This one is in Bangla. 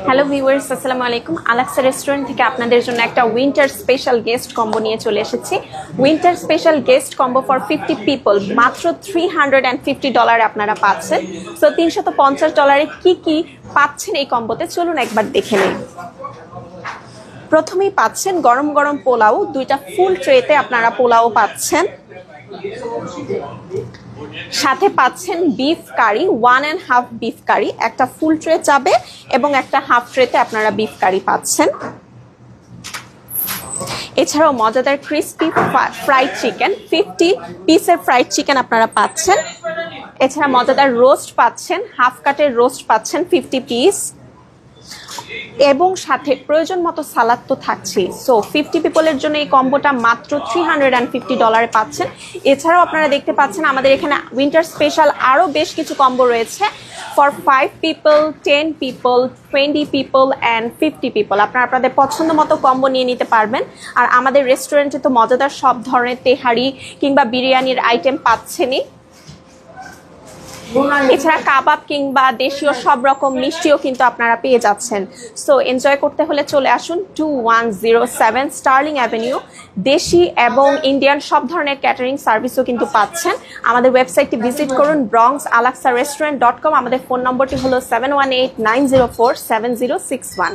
হ্যালো ভিউয়ার্স, আসসালামু আলাইকুম। আলাক্সা রেস্টুরেন্ট থেকে আপনাদের জন্য একটা উইন্টার স্পেশাল গেস্ট কম্বো নিয়ে চলে এসেছি। Winter special guest combo for 50 people মাত্র $350 আপনারা পাচ্ছেন। সো $350 কি কি পাচ্ছেন এই কম্বোতে, চলুন একবার দেখে নিন। প্রথমেই পাচ্ছেন গরম গরম পোলাও, দুইটা ফুল ট্রেতে আপনারা পোলাও পাচ্ছেন। সাথে পাচ্ছেন বিফ কারি, 1.5 বিফ কারি, একটা ফুল ট্রে যাবে এবং একটা হাফ ট্রেতে আপনারা বিফ কারি পাচ্ছেন। এছাড়াও মজাদার ক্রিস্পি ফ্রাইড চিকেন, 50 পিসের ফ্রাইড চিকেন আপনারা পাচ্ছেন। এছাড়া মজাদার রোস্ট পাচ্ছেন, হাফ কাটের রোস্ট পাচ্ছেন 50 পিস, এবং সাথে প্রয়োজন মতো সালাদ তো থাকছেই। সো 50 পিপলের জন্য এই কম্বোটা মাত্র $350 পাচ্ছেন। এছাড়াও আপনারা দেখতে পাচ্ছেন আমাদের এখানে উইন্টার স্পেশাল আরও বেশ কিছু কম্বো রয়েছে for 5 people, 10 people, 20 people and 50 people. আপনারা আপনাদের পছন্দ মতো কম্বো নিয়ে নিতে পারবেন। আর আমাদের রেস্টুরেন্টে তো মজাদার সব ধরনের তেহারি কিংবা বিরিয়ানির আইটেম পাচ্ছেনই। এছাড়া কাবাব কিংবা দেশীয় সব রকম মিষ্টিও কিন্তু আপনারা পেয়ে যাচ্ছেন। সো এনজয় করতে হলে চলে আসুন 2107 স্টার্লিং অ্যাভিনিউ। দেশি এবং ইন্ডিয়ান সব ধরনের ক্যাটারিং সার্ভিসও কিন্তু পাচ্ছেন। আমাদের ওয়েবসাইটটি ভিজিট করুন bronxalaxarestaurant.com। আমাদের ফোন নম্বরটি হলো 718-904-7061।